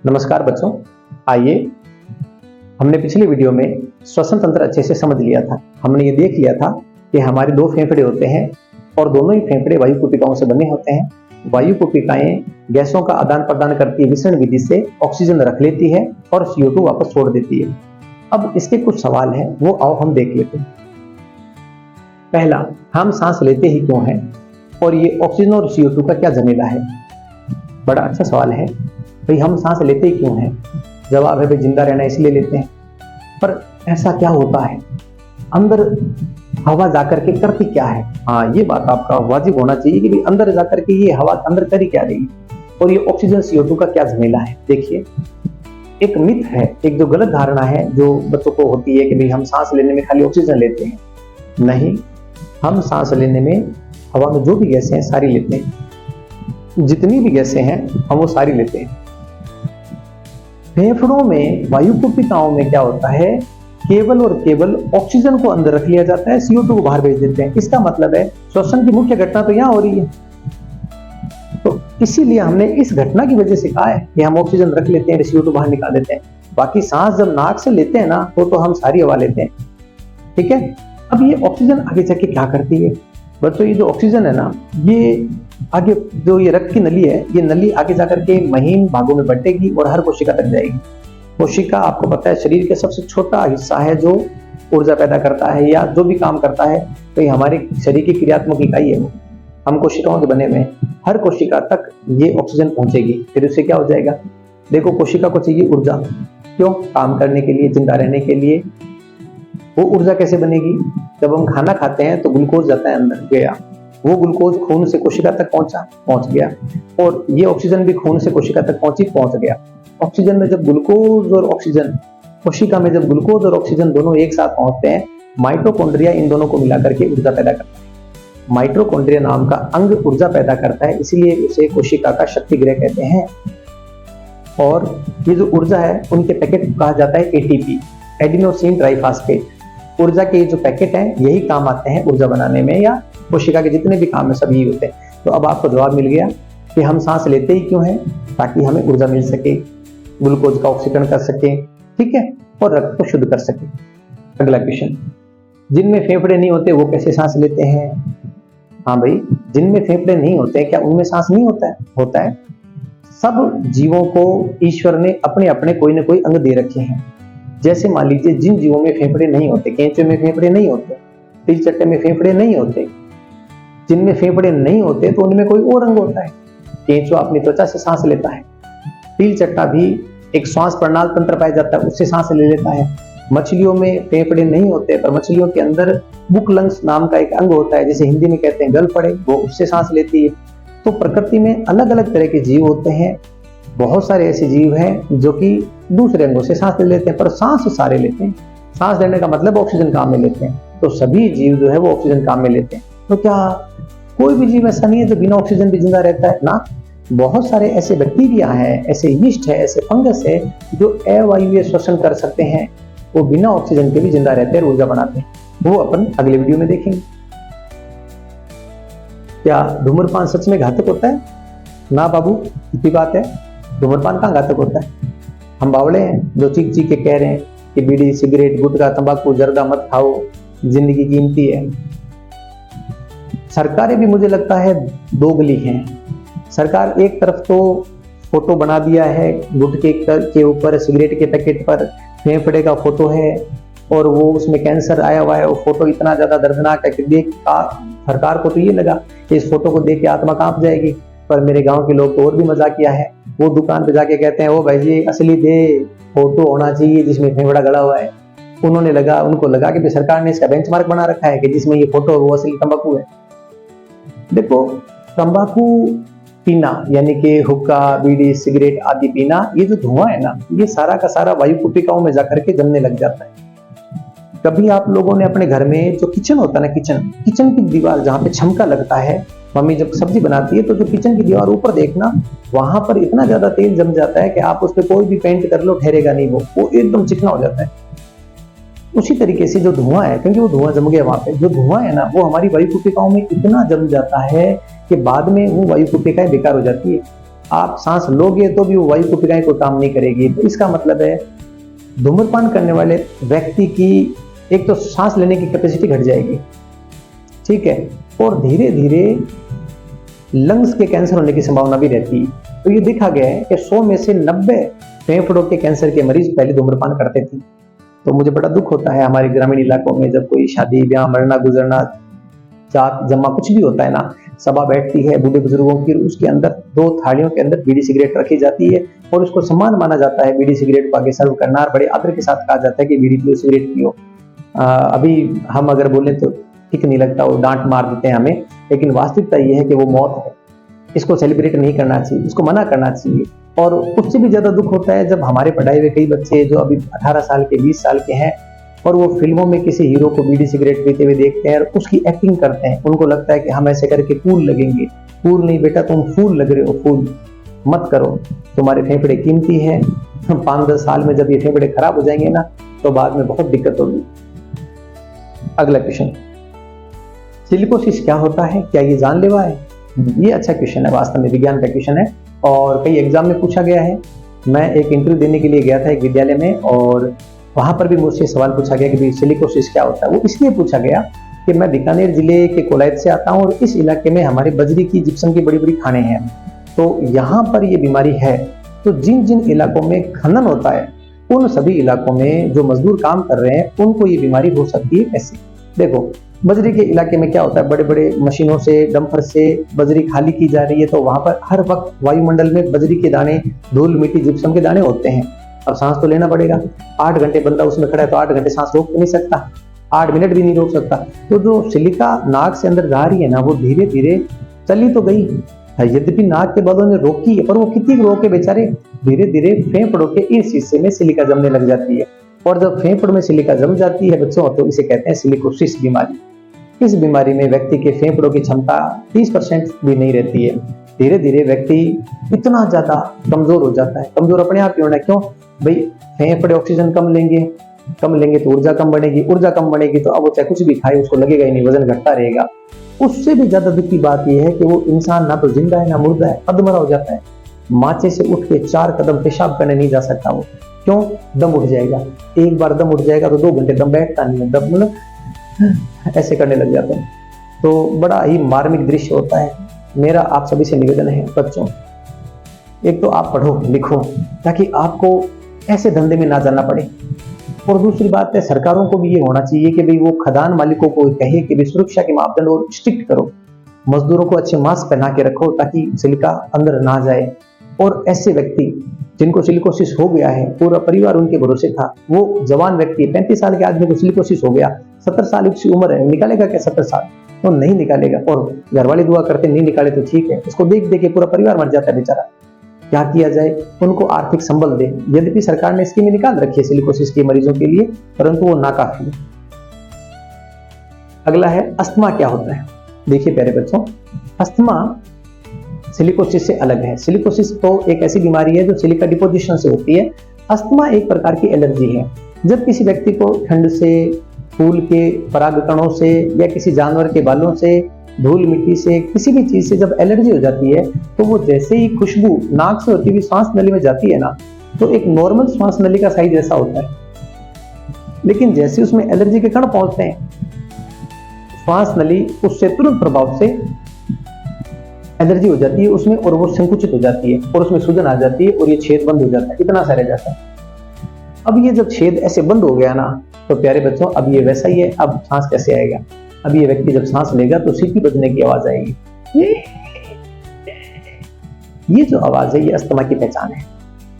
नमस्कार बच्चों, आइए हमने पिछले वीडियो में श्वसन तंत्र अच्छे से समझ लिया था। हमने ये देख लिया था कि हमारे दो फेफड़े होते हैं और दोनों ही फेफड़े वायु कुपिकाओं से बने होते हैं। वायु कुपिकाएं गैसों का आदान प्रदान करती है, विसरण विधि से ऑक्सीजन रख लेती है और CO2 वापस छोड़ देती है। अब इसके कुछ सवाल हैं, वो आओ हम देख लेते हैं। पहला, हम सांस लेते ही क्यों हैं और ये ऑक्सीजन और CO2 का क्या झमेला है? बड़ा अच्छा सवाल है भाई, हम सांस लेते ही क्यों हैं? जवाब है भाई, जिंदा रहना इसलिए लेते हैं। पर ऐसा क्या होता है, अंदर हवा जाकर के करती क्या है? हाँ, ये बात आपका वाजिब होना चाहिए कि भाई अंदर जाकर के ये हवा अंदर कर ही क्या रही और ये ऑक्सीजन CO2 का क्या झमेला है। देखिए, एक मिथ है, एक जो गलत धारणा है जो बच्चों को होती है कि भाई हम सांस लेने में खाली ऑक्सीजन लेते हैं। नहीं, हम सांस लेने में हवा में जो भी गैसें हैं सारी लेते हैं। जितनी भी गैसें हैं हम वो सारी लेते हैं। फेफड़ों में वायु कुपिकाओं में क्या होता है, केवल और केवल ऑक्सीजन को अंदर रख लिया जाता है, CO2 को बाहर भेज देते हैं। इसका मतलब है श्वसन की मुख्य घटना तो यहाँ हो रही है। तो इसीलिए हमने इस घटना की वजह से कहा है कि हम ऑक्सीजन रख लेते हैं, CO2 बाहर निकाल देते हैं। बाकी सांस जब नाक से लेते हैं ना तो हम सारी हवा लेते हैं। ठीक है, अब ये ऑक्सीजन आगे जाके क्या करती है बच्चों? ये जो ऑक्सीजन है ना, ये आगे जो ये रक्त की नली है, ये नली आगे जाकर के महीन भागों में बंटेगी और हर कोशिका तक जाएगी। कोशिका आपको पता है शरीर के सबसे छोटा हिस्सा है जो ऊर्जा पैदा करता है या जो भी काम करता है, तो ये हमारे शरीर की क्रियात्मक इकाई है। वो हम कोशिकाओं के बने हुए हैं। हर कोशिका तक ये ऑक्सीजन पहुंचेगी, फिर उससे क्या हो जाएगा? देखो, कोशिका को चाहिए ऊर्जा, क्यों? काम करने के लिए, जिंदा रहने के लिए। वो ऊर्जा कैसे बनेगी? जब हम खाना खाते हैं तो ग्लूकोज जाता है अंदर, गया, वो ग्लूकोज खून से कोशिका तक पहुंच गया और ये ऑक्सीजन भी खून से कोशिका तक पहुंच गया। ऑक्सीजन में जब ग्लूकोज और ऑक्सीजन, कोशिका में जब ग्लूकोज और ऑक्सीजन दोनों एक साथ पहुंचते हैं, माइटोकॉन्ड्रिया इन दोनों को मिलाकर के ऊर्जा पैदा करता है। माइटोकॉन्ड्रिया नाम का अंग ऊर्जा पैदा करता है, इसीलिए उसे कोशिका का शक्ति गृह कहते हैं। और ये जो ऊर्जा है, उनके पैकेट को कहा जाता है ATP, एडिनोसिन ट्राइफॉस्फेट। ऊर्जा के जो पैकेट हैं यही काम आते हैं ऊर्जा बनाने में, या कोशिका के जितने भी काम है सब यही होते हैं। तो अब आपको जवाब मिल गया कि हम सांस लेते ही क्यों हैं, ताकि हमें ऊर्जा मिल सके, ग्लूकोज का ऑक्सीकरण कर सके, ठीक है, और रक्त को शुद्ध कर सके। अगला क्वेश्चन, जिनमें फेफड़े नहीं होते वो कैसे सांस लेते हैं? हाँ भाई, जिनमें फेफड़े नहीं होते क्या उनमें सांस नहीं होता है? होता है। सब जीवों को ईश्वर ने अपने अपने कोई ना कोई अंग दे रखे हैं। जैसे मान लीजिए, जिन जीवों में फेफड़े नहीं होते, केंचुए में फेफड़े नहीं होते, तिल चट्टे में फेफड़े नहीं होते, जिनमें फेफड़े नहीं होते तो उनमें कोई और अंग होता है। केंचुआ अपनी त्वचा से सांस लेता है, तिल चट्टा भी एक श्वास प्रणाल तंत्र पाया जाता है, उससे सांस ले लेता है। मछलियों में फेफड़े नहीं होते, पर मछलियों के अंदर बुक लंग्स नाम का एक अंग होता है, जिसे हिंदी में कहते हैं गलफड़े, वो उससे सांस लेती है। तो प्रकृति में अलग अलग तरह के जीव होते हैं। बहुत सारे ऐसे जीव हैं जो कि दूसरे अंगों से सांस ले लेते हैं, पर सांस सारे लेते हैं। सांस लेने का मतलब ऑक्सीजन काम में लेते हैं। तो सभी जीव जो है वो ऑक्सीजन काम में लेते हैं। तो क्या कोई भी जीव ऐसा नहीं है जो बिना ऑक्सीजन भी जिंदा रहता है? ना, बहुत सारे ऐसे बैक्टीरिया हैं, ऐसे यीस्ट है, ऐसे फंगस है जो अवायवीय श्वसन कर सकते हैं। वो बिना ऑक्सीजन के भी जिंदा रहते हैं और ऊर्जा बनाते हैं। वो अपन अगले वीडियो में देखेंगे। क्या धूम्रपान सच में घातक होता है? ना बाबू, इतनी बात है, धूम्रपान कहाँ घातक होता है? हम बावड़े हैं जो चीख चीख के कह रहे हैं कि बीड़ी, सिगरेट, गुटखा, तंबाकू, जर्दा मत खाओ, जिंदगी कीमती है। सरकारें भी मुझे लगता है दोगली हैं। सरकार एक तरफ तो फोटो बना दिया है गुटखे के ऊपर, सिगरेट के पैकेट पर फेफड़े का फोटो है और वो उसमें कैंसर आया हुआ है। वो फोटो इतना ज्यादा दर्दनाक है कि सरकार को तो ये लगा कि इस फोटो को देख के आत्मा कांप जाएगी। पर मेरे गांव के लोग तो और भी मजाक किया है, वो दुकान पे जाके कहते हैं, ओ भाई जी, असली दे फोटो होना चाहिए जिसमें फेफड़ा गड़ा हुआ है। उनको लगा कि सरकार ने इसका बेंचमार्क बना रखा है कि जिसमें ये फोटो है वो असली तंबाकू है। देखो, तंबाकू पीना यानी कि हुक्का, बीड़ी, सिगरेट आदि पीना, ये जो धुआं है ना, ये सारा का सारा वायु कुपिकाओं में जाकर के जमने लग जाता है। कभी आप लोगों ने अपने घर में जो किचन होता है ना, किचन की दीवार जहाँ पे छमका लगता है, मम्मी जब सब्जी बनाती है तो जो किचन की दीवार ऊपर देखना, वहां पर इतना ज्यादा तेल जम जाता है कि आप उस पर कोई भी पेंट कर लो ठहरेगा नहीं, वो एकदम चिकना हो जाता है। उसी तरीके से जो धुआं है, क्योंकि वो धुआं जम गया वहां पे, जो धुआं है ना वो हमारी वायु कुपिकाओं में इतना जम जाता है कि बाद में वो वायु कुपिकाएं बेकार हो जाती है। आप सांस लोगे तो भी वो वायु कुपिकाएं कोई काम नहीं करेगी। तो इसका मतलब है धूम्रपान करने वाले व्यक्ति की एक तो सांस लेने की कैपेसिटी घट जाएगी, ठीक है, और धीरे धीरे लंग्स के कैंसर होने की संभावना भी रहती है। तो ये देखा गया है कि 100 में से 90 फेफड़ों के कैंसर के मरीज पहले धूम्रपान करते थे। तो मुझे बड़ा दुख होता है हमारे ग्रामीण इलाकों में जब कोई शादी ब्याह मरना गुजरना जात जमा कुछ भी होता है ना, सभा बैठती है बूढ़े बुजुर्गों की, उसके अंदर 2 थालियों के अंदर बीड़ी सिगरेट रखी जाती है और उसको सम्मान माना जाता है बीड़ी सिगरेट को आगे सर्व करना, और बड़े आदर के साथ कहा जाता है कि बीड़ी पियो सिगरेट पियो। अभी हम अगर बोले तो ठीक नहीं लगता, वो डांट मार देते हैं हमें, लेकिन वास्तविकता ये है कि वो मौत है, इसको सेलिब्रेट नहीं करना चाहिए, इसको मना करना चाहिए। और उससे भी ज्यादा दुख होता है जब हमारे पढ़ाए हुए कई बच्चे जो अभी 18 साल के 20 साल के हैं और वो फिल्मों में किसी हीरो को बीड़ी सिगरेट पीते हुए देखते हैं और उसकी एक्टिंग करते हैं, उनको लगता है कि हम ऐसे करके कूल लगेंगे। कूल नहीं बेटा, तुम फूल लग रहे हो, फूल मत करो, तुम्हारे फेफड़े कीमती हैं। 5-10 साल में जब ये फेफड़े खराब हो जाएंगे ना तो बाद में बहुत दिक्कत होगी। अगला क्वेश्चन, सिलिकोसिस क्या होता है, क्या ये जानलेवा है? ये अच्छा क्वेश्चन है, वास्तव में विज्ञान का क्वेश्चन है और कई एग्जाम में पूछा गया है। मैं एक इंटरव्यू देने के लिए गया था एक विद्यालय में और वहां पर भी मुझसे सवाल पूछा गया कि भाई सिलिकोसिस क्या होता है। वो इसलिए पूछा गया कि मैं बीकानेर जिले के कोलायत से आता हूँ और इस इलाके में हमारे बजरी की जिप्सम की बड़ी बड़ी खानें हैं, तो यहाँ पर ये बीमारी है। तो जिन जिन इलाकों में खनन होता है उन सभी इलाकों में जो मजदूर काम कर रहे हैं उनको ये बीमारी हो सकती है। कैसे? देखो, बजरी के इलाके में क्या होता है, बड़े बड़े मशीनों से डंपर से बजरी खाली की जा रही है, तो वहां पर हर वक्त वायुमंडल में बजरी के दाने, धूल मिट्टी जिप्सम के दाने होते हैं। अब सांस तो लेना पड़ेगा, 8 घंटे बंदा उसमें खड़ा है तो 8 घंटे सांस रोक नहीं सकता, 8 मिनट भी नहीं रोक सकता। तो जो सिलिका नाक से अंदर जा रही है ना वो धीरे धीरे चली तो गई, यद्यपि नाक के बलों ने रोकी है पर वो कितनी रोके बेचारे, धीरे धीरे फेफड़ों के इस हिस्से में सिलिका जमने लग जाती है। और जब फेफड़ों में सिलिका जम जाती है बच्चों तो इसे कहते हैं सिलिकोसिस बीमारी। इस बीमारी में व्यक्ति के फेफड़ों की क्षमता 30% भी नहीं रहती है। धीरे धीरे व्यक्ति इतना ज्यादा कमजोर हो जाता है, कमजोर अपने आप ही होना है। क्यों भाई? फेफड़े ऑक्सीजन कम लेंगे तो ऊर्जा कम बनेगी, ऊर्जा कम बनेगी तो अब वो चाहे कुछ भी खाए उसको लगेगा ही नहीं, वजन घटता रहेगा। उससे भी ज्यादा दुख की बात यह है कि वो इंसान ना तो जिंदा है ना मुर्दा है, अधमरा हो जाता है। माचे से उठ के 4 कदम पेशाब करने नहीं जा सकता वो। क्यों? दम उठ जाएगा, एक बार दम उठ जाएगा तो 2 घंटे दम बैठता नहीं है, दम मतलब ऐसे करने लग जाते हैं। तो बड़ा ही मार्मिक दृश्य होता है। मेरा आप सभी से निवेदन है बच्चों, एक तो आप पढ़ो लिखो ताकि आपको ऐसे धंधे में ना जाना पड़े, और दूसरी बात है सरकारों को भी ये होना चाहिए कि भाई वो खदान मालिकों को कहे कि भाई सुरक्षा के मापदंड और स्ट्रिक्ट करो, मजदूरों को अच्छे मास्क पहना के रखो ताकि सिलिका अंदर ना जाए। और ऐसे व्यक्ति जिनको सिलिकोसिस हो गया है, पूरा परिवार उनके भरोसे था, वो जवान व्यक्ति 35 साल के आदमी को सिलिकोसिस हो गया, 70 साल की उम्र है, निकालेगा क्या 70 साल? तो नहीं निकालेगा। और घर वाले दुआ करते नहीं निकाले तो ठीक है, उसको देख देख के पूरा परिवार मर जाता है बेचारा। क्या किया जाए? उनको आर्थिक संबल दे। यद्यपि सरकार ने स्कीम निकाल रखी है सिलिकोसिस के मरीजों के लिए, परंतु वो नाकाफी है। अगला है अस्थमा क्या होता है। देखिए प्यारे बच्चों, अस्थमा सिलिकोसिस से अलग है। सिलिकोसिस तो एक ऐसी बीमारी है जो सिलिका डिपोजिशन से होती है। अस्थमा एक प्रकार की एलर्जी है। जब किसी व्यक्ति को ठंड से, फूल के परागकणों से या किसी जानवर के बालों से, धूल मिट्टी से, किसी भी चीज से जब एलर्जी हो जाती है तो वो जैसे ही खुशबू नाक से होती हुई श्वास नली में जाती है ना, तो एक नॉर्मल श्वास नली का साइज ऐसा होता है, लेकिन जैसे उसमें एलर्जी के कण पहुंचते हैं श्वास नली उससे तुरंत प्रभाव से एलर्जी हो जाती है उसमें, और वो संकुचित हो जाती है और उसमें सूजन आ जाती है और ये छेद बंद हो जाता है, इतना सा रह जाता है। अब ये जब छेद ऐसे बंद हो गया ना तो प्यारे बच्चों अब ये वैसा ही है। अब सांस कैसे आएगा? अब ये व्यक्ति जब सांस लेगा तो सीटी बजने की आवाज आएगी। ये जो आवाज है ये अस्थमा की पहचान है।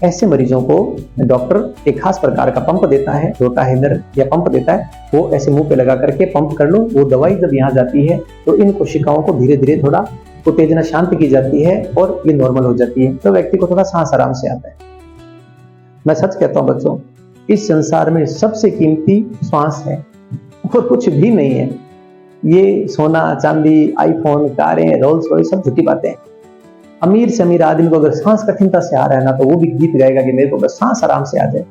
ऐसे मरीजों को डॉक्टर एक खास प्रकार का पंप देता है, रोटा हेलर या पंप देता है, वो ऐसे मुंह पे लगा करके पंप कर लो। वो दवाई जब यहाँ जाती है तो इन कोशिकाओं को धीरे धीरे थोड़ा उत्तेजना शांत की जाती है और ये नॉर्मल हो जाती है, तो व्यक्ति को थोड़ा सांस आराम से आता है। मैं सच कहता हूं बच्चों, इस संसार में सबसे कीमती श्वास है और कुछ भी नहीं है। ये सोना चांदी, आईफोन, कारें, रोल्स रॉयस सब झूठी बातें हैं। अमीर से अमीर आदमी को अगर सांस कठिनता से आ रहा है ना तो वो भी गीत गाएगा कि मेरे को बस सांस आराम से आ जाए।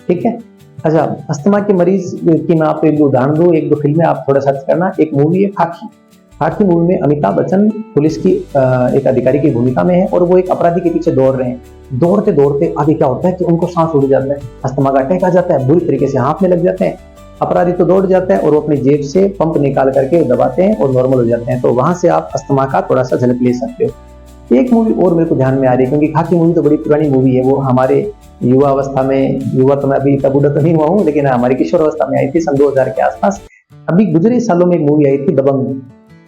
ठीक है। अच्छा, अस्थमा के मरीज की मैं आपको एक दो उदाहरण दूं, एक दो फिल्में आप थोड़ा सर्च करना। एक मूवी है खाकी, खाकी मूवी में अमिताभ बच्चन पुलिस की एक अधिकारी की भूमिका में है और वो एक अपराधी के पीछे दौड़ रहे हैं। दौड़ते दौड़ते आगे क्या होता है कि उनको सांस उड़ जाता है, अस्थमा का अटैक आ जाता है, बुरी तरीके से हाथ में लग जाते हैं। अपराधी तो दौड़ जाता है और वो अपनी जेब से पंप निकाल करके दबाते हैं और नॉर्मल हो जाते हैं। तो वहां से आप अस्थमा का थोड़ा सा झलक ले सकते हो। एक मूवी और मेरे को ध्यान में आ रही है, क्योंकि खाकी मूवी तो बड़ी पुरानी मूवी है, वो हमारे युवा अवस्था में, युवा तो मैं अभी इतना बूढ़ा तो नहीं हुआ हूँ, लेकिन हमारी किशोर अवस्था में आई थी सन 2000 के आसपास। अभी गुजरे सालों में एक मूवी आई थी दबंग।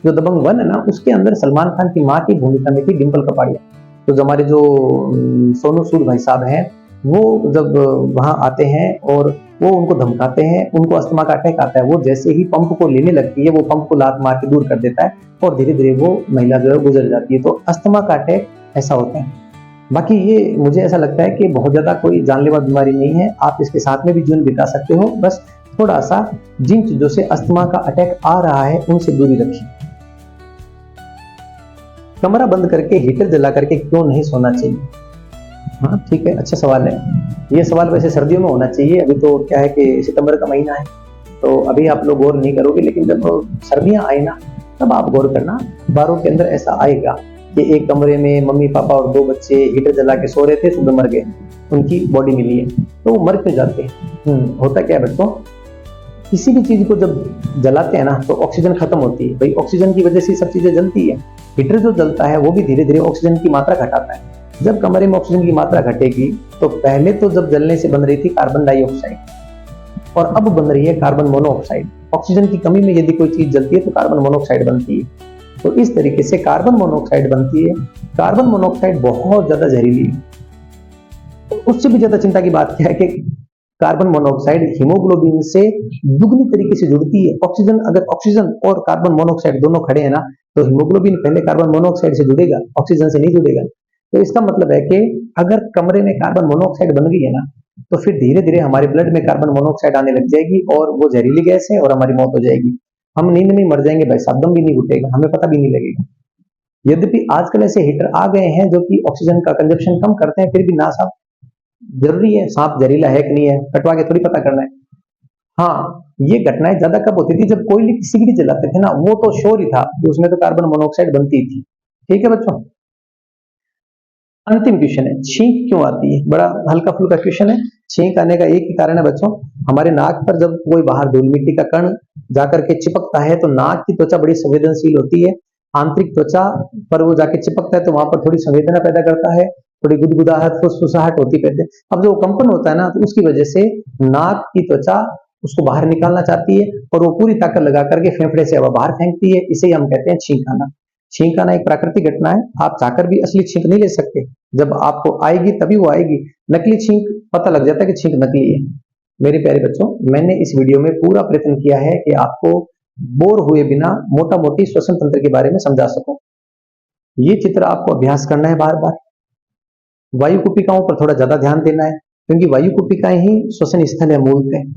जो दबंग 1 है ना, उसके अंदर सलमान खान की माँ की भूमिका में थी डिम्पल कपाड़िया। तो जो हमारे जो सोनू सूद भाई साहब हैं, वो जब वहां आते हैं और वो उनको धमकाते हैं, उनको अस्थमा का अटैक आता है, वो जैसे ही पंप को लेने लगती है, वो पंप को लात मार के दूर कर देता है और धीरे धीरे वो महिला जो है गुजर जाती है। तो अस्थमा का अटैक ऐसा होता है। बाकी ये मुझे ऐसा लगता है कि बहुत ज्यादा कोई जानलेवा बीमारी नहीं है, आप इसके साथ में भी जीवन बिता सकते हो। बस थोड़ा सा जिन चीजों से अस्थमा का अटैक आ रहा है उनसे दूरी रखिए। कमरा बंद करके हीटर जला करके क्यों नहीं सोना चाहिए? हाँ ठीक है, अच्छा सवाल है। ये सवाल वैसे सर्दियों में होना चाहिए, अभी तो क्या है कि सितंबर का महीना है, तो अभी आप लोग गौर नहीं करोगे, लेकिन जब सर्दियां आए ना तब आप गौर करना। बारों के अंदर ऐसा आएगा कि एक कमरे में मम्मी पापा और 2 बच्चे हीटर जला के सो रहे थे, सुबह मर गए, उनकी बॉडी मिली है, तो वो मर क्यों जाते हैं? होता क्या है बच्चों, किसी भी चीज को जब जलाते हैं ना तो ऑक्सीजन खत्म होती है, भाई ऑक्सीजन की वजह से सब चीजें जलती है। हीटर जो जलता है वो भी धीरे धीरे ऑक्सीजन की मात्रा घटाता है। जब कमरे में ऑक्सीजन की मात्रा घटेगी तो पहले तो जब जलने से बन रही थी कार्बन डाइऑक्साइड, और अब बन रही है कार्बन मोनोऑक्साइड। ऑक्सीजन की कमी में यदि कोई चीज जलती है तो कार्बन मोनोऑक्साइड बनती है। तो इस तरीके से कार्बन मोनोऑक्साइड बनती है। कार्बन मोनोऑक्साइड बहुत ज्यादा जहरीली है। तो उससे भी ज्यादा चिंता की बात क्या है कि कार्बन मोनोऑक्साइड हीमोग्लोबिन से दुगनी तरीके से जुड़ती है। ऑक्सीजन, अगर ऑक्सीजन और कार्बन मोनोऑक्साइड दोनों खड़े हैं ना, तो हीमोग्लोबिन पहले कार्बन मोनोऑक्साइड से जुड़ेगा, ऑक्सीजन से नहीं जुड़ेगा। तो इसका मतलब है कि अगर कमरे में कार्बन मोनोऑक्साइड बन गई है ना, तो फिर धीरे धीरे हमारे ब्लड में कार्बन मोनोऑक्साइड आने लग जाएगी और वो जहरीली गैस है और हमारी मौत हो जाएगी। हम नींद में मर जाएंगे भाई साहब, दम भी नहीं घुटेगा, हमें पता भी नहीं लगेगा। यद्यपि आजकल ऐसे हीटर आ गए हैं जो कि ऑक्सीजन का कंजप्शन कम करते हैं, फिर भी ना साहब, जरूरी है, सांप जहरीला है कि नहीं है कटवा के थोड़ी पता करना है। हाँ, ये घटनाएं ज्यादा कब होती थी, जब कोयले की सिगड़ी जलाते थे ना, वो तो श्योर ही था कि उसमें तो कार्बन मोनोऑक्साइड बनती थी। ठीक है बच्चों, अंतिम क्वेश्चन है, छींक क्यों आती है? बड़ा हल्का फुल्का क्वेश्चन है। छींक आने का एक ही कारण है बच्चों, हमारे नाक पर जब कोई बाहर धूल मिट्टी का कण जाकर के चिपकता है तो नाक की त्वचा बड़ी संवेदनशील होती है। आंतरिक त्वचा पर वो जाके चिपकता है तो वहां पर थोड़ी संवेदना पैदा करता है, थोड़ी गुदगुदाहट, फुसफुसाहट होती है। अब जो कंपन होता है ना, तो उसकी वजह से नाक की त्वचा उसको बाहर निकालना चाहती है और वो पूरी ताकत लगा करके फेफड़े से हवा बाहर फेंकती है। इसे हम कहते हैं छींक आना। छींक आना एक प्राकृतिक घटना है, आप चाहकर भी असली छींक नहीं ले सकते, जब आपको आएगी तभी वो आएगी। नकली छींक पता लग जाता है कि छींक नकली है। मेरे प्यारे बच्चों, मैंने इस वीडियो में पूरा प्रयत्न किया है कि आपको बोर हुए बिना मोटा मोटी श्वसन तंत्र के बारे में समझा सकूं। ये चित्र आपको अभ्यास करना है बार बार। वायु कुपिकाओं पर थोड़ा ज्यादा ध्यान देना है, क्योंकि वायु कुपिकाएं ही श्वसन स्थल है मूलतः।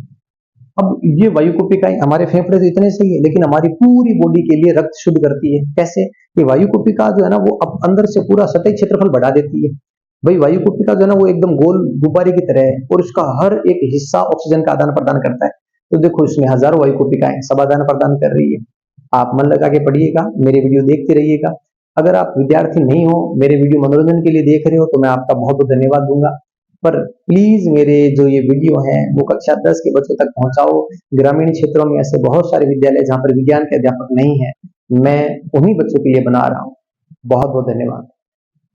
अब ये वायु कुपिकाएं, हमारे फेफड़े तो इतने सही है, लेकिन हमारी पूरी बॉडी के लिए रक्त शुद्ध करती है। कैसे? कि वायु कुपिका जो है ना, वो अब अंदर से पूरा सतही क्षेत्रफल बढ़ा देती है। भाई वायु कुपिका जो है ना, वो एकदम गोल गुब्बारे की तरह है और उसका हर एक हिस्सा ऑक्सीजन का आदान प्रदान करता है। तो देखो, इसमें हजारों वायु कुपिकाएं सब आदान प्रदान कर रही है। आप मन लगा के पढ़िएगा, मेरे वीडियो देखते रहिएगा। अगर आप विद्यार्थी नहीं हो, मेरे वीडियो मनोरंजन के लिए देख रहे हो, तो मैं आपका बहुत बहुत धन्यवाद दूंगा। पर प्लीज मेरे जो ये वीडियो हैं वो कक्षा 10 के बच्चों तक पहुंचाओ। ग्रामीण क्षेत्रों में ऐसे बहुत सारे विद्यालय जहां पर विज्ञान के अध्यापक नहीं है, मैं उन्हीं बच्चों के लिए बना रहा हूं। बहुत बहुत धन्यवाद।